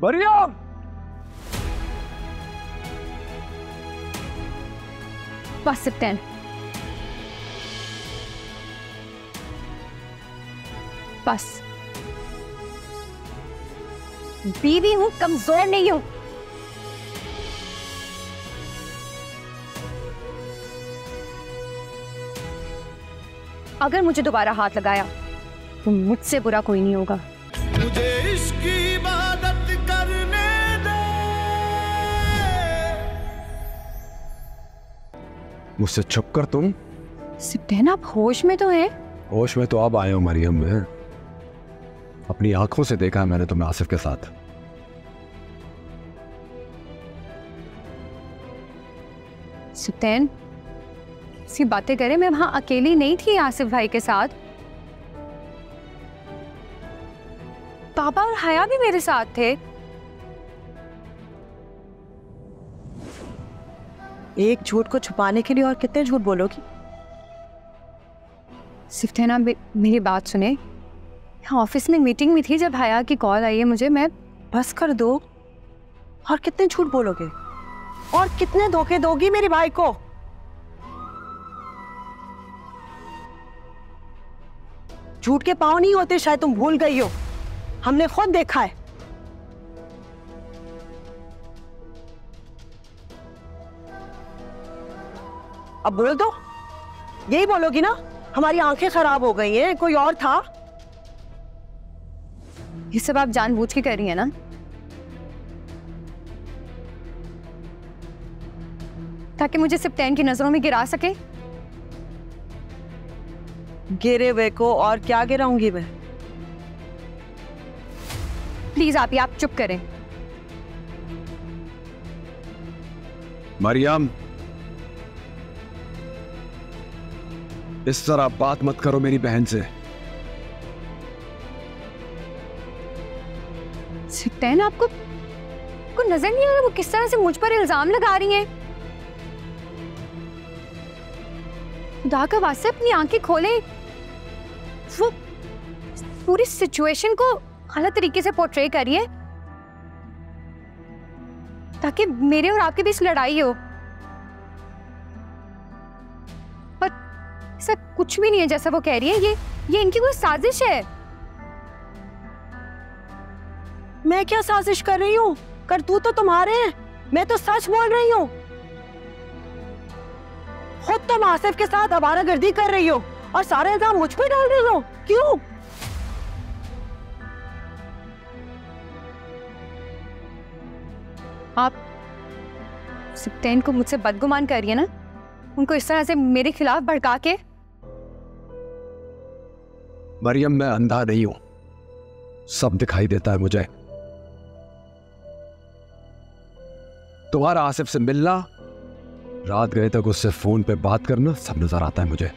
मरियम! बस सिप्तैन, बस। बीवी हूं, कमजोर नहीं हूं। अगर मुझे दोबारा हाथ लगाया तो मुझसे बुरा कोई नहीं होगा। मुझे इश्क की इबादत करने दे। मुझसे छुप कर तुम? सिप्तैन, आप होश में तो हैं? होश में तो अब आए हो मरियम। में अपनी आंखों से देखा है मैंने तुम्हें आसिफ के साथ। सिप्तैन, ऐसी बातें करें, मैं वहां अकेली नहीं थी आसिफ भाई के साथ। पापा और हया भी मेरे साथ थे। एक झूठ को छुपाने के लिए और कितने झूठ बोलोगी? सिप्तैन, आप मेरी बात सुने। ऑफिस में मीटिंग में थी जब हया की कॉल आई है मुझे। मैं बस कर दो। और कितने झूठ बोलोगे और कितने धोखे दोगी मेरे भाई को? झूठ के पांव नहीं होते, शायद तुम भूल गई हो। हमने खुद देखा है। अब बोल दो, यही बोलोगी ना? हमारी आंखें खराब हो गई हैं, कोई और था? ये सब आप जानबूझ के कर रही हैं ना? ताकि मुझे सिप्तैन की नजरों में गिरा सके। गिरे हुए को और क्या गिराऊंगी मैं? प्लीज आप चुप करें। मरियम, इस तरह बात मत करो मेरी बहन से। सिप्तैन, आपको नजर नहीं आ रहा वो किस तरह से मुझ पर इल्जाम लगा रही हैं? खुदा का वास्ते अपनी आंखें खोलें। वो पूरी सिचुएशन को गलत तरीके से पोर्ट्रे करिए ताकि मेरे और आपके बीच लड़ाई हो। पर ऐसा कुछ भी नहीं है जैसा वो कह रही है। ये इनकी कोई साजिश है। मैं क्या साजिश कर रही हूँ? करतूत तो तुम्हारे हैं। मैं तो सच बोल रही हूँ। खुद तुम आसिफ के साथ आवारागर्दी कर रही हो और सारे इल्जाम मुझ पे डाल रही हो। क्यों? आप सिप्तैन को मुझसे बदगुमान कर रही है ना? उनको इस तरह से मेरे खिलाफ भड़का के। मरियम, मैं अंधा नहीं हूं, सब दिखाई देता है मुझे। तुम्हारा आसिफ से मिलना, रात गए तक उससे फोन पे बात करना, सब नजर आता है मुझे।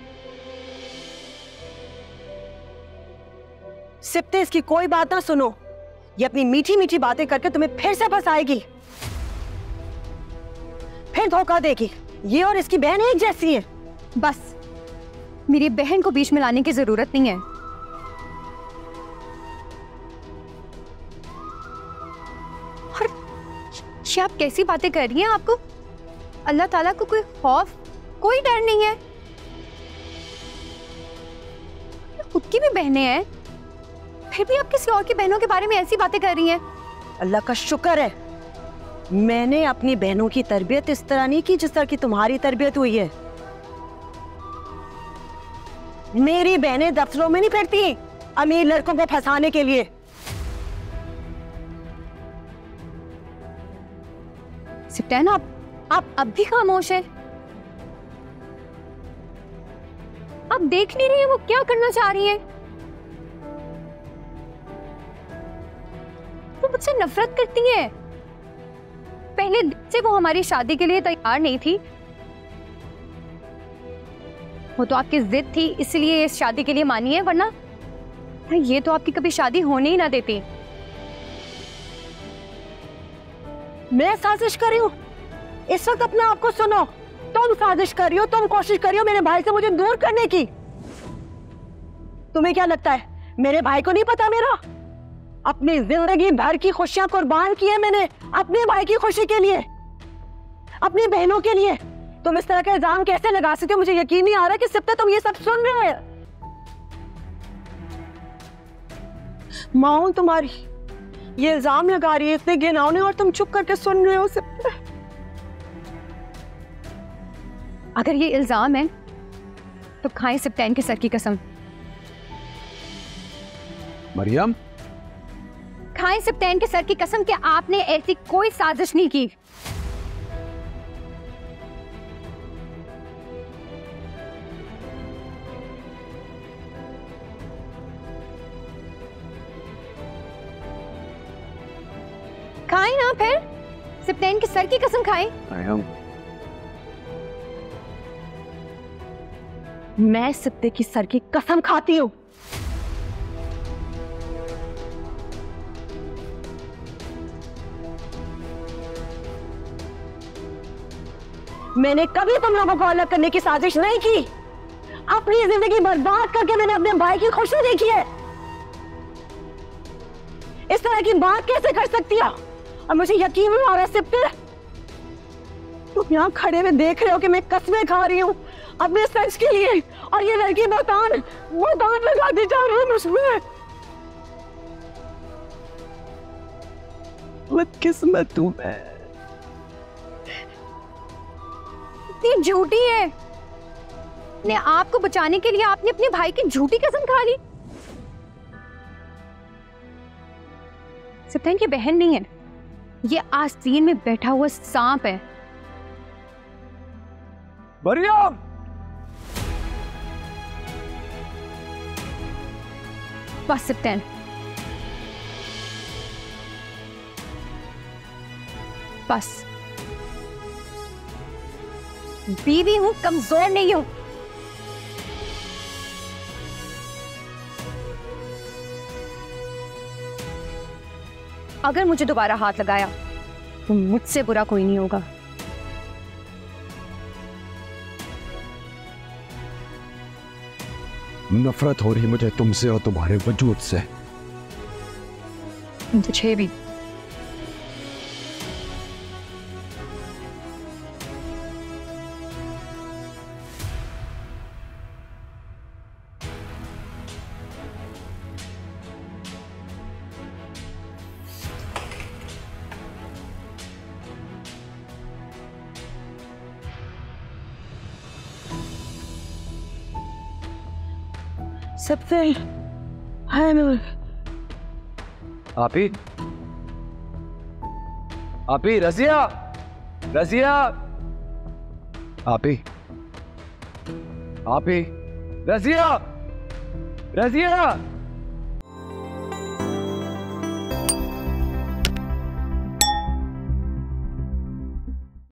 सिप्ते, इसकी कोई बात ना सुनो। ये अपनी मीठी मीठी बातें करके तुम्हें फिर से फंसाएगी, फिर धोखा देगी। ये और इसकी बहन एक जैसी है। बस, मेरी बहन को बीच में लाने की जरूरत नहीं है। और ये आप कैसी बातें कर रही हैं? आपको अल्लाह ताला को कोई खौफ, कोई डर नहीं है? खुद की भी बहनें हैं, फिर भी आप किसी और की बहनों के बारे में ऐसी बातें कर रही हैं। अल्लाह का शुक्र है मैंने अपनी बहनों की तरबियत इस तरह नहीं की जिस तरह की तुम्हारी तरबियत हुई है। मेरी बहनें दफ्तरों में नहीं फिरती अमीर लड़कों को फंसाने के लिए। सिप्तैन, आप अब भी खामोश है? आप देख नहीं रही हैं वो क्या करना चाह रही हैं? वो मुझसे नफरत करती हैं। पहले दिन से वो हमारी शादी के लिए तैयार नहीं थी। वो तो आपकी जिद थी इसलिए इस शादी के लिए मानी है, वरना ये तो आपकी कभी शादी होने ही ना देती। मैं साजिश कर रही हूँ? इस वक्त अपने आप को सुनो। तुम साजिश कर रही हो, तुम कोशिश कर रही हो मेरे भाई से मुझे दूर करने की। तुम्हें क्या लगता है मेरे भाई को नहीं पता मेरा? अपनी जिंदगी भर की खुशियां कुर्बान की है मैंने अपने भाई की खुशी के लिए, अपनी बहनों के लिए। तुम इस तरह का इल्जाम कैसे लगा सकते हो? मुझे यकीन नहीं आ रहा कि सिप्ता तुम ये सब सुन रहे हो। माँ हूं तुम्हारी, ये इल्जाम लगा रही है इतने घिनौने और तुम चुप करके सुन रहे हो सिप्ता। अगर ये इल्जाम है तो खाएं सिप्तैन के सर की कसम। मरियम, खाएं सिप्तैन के सर की कसम कि आपने ऐसी कोई साजिश नहीं की। खाएं ना फिर, सिप्तैन के सर की कसम खाएं। मैं सिप्ते की सर की कसम खाती हूँ। मैंने कभी तुम लोगों को अलग करने की साजिश नहीं की। अपनी जिंदगी बर्बाद करके मैंने अपने भाई की खुशी देखी है। इस तरह की बात कैसे कर सकती हो? और मुझे यकीन नहीं आ रहा सिप्ते, तुम यहाँ खड़े हुए देख रहे हो कि मैं कसमें खा रही हूँ अपने सच के लिए, और ये लड़की बतान लगाती जा रही है मुझमें। बदकिस्मत हूं मैं। इतनी झूठी है, ने आपको बचाने के लिए आपने अपने भाई की झूठी कसम खा ली। सिप्तैन की बहन नहीं है, ये आस्तीन में बैठा हुआ सांप है। मरियम, बस सिप्तैन, बस। बीवी हूं, कमजोर नहीं हूं। अगर मुझे दोबारा हाथ लगाया तो मुझसे बुरा कोई नहीं होगा। नफरत हो रही मुझे तुमसे और तुम्हारे वजूद से। तुझे भी। सबसे हाय आपी, आपी, रजिया, रजिया, आपी, आपी, रजिया, रजिया।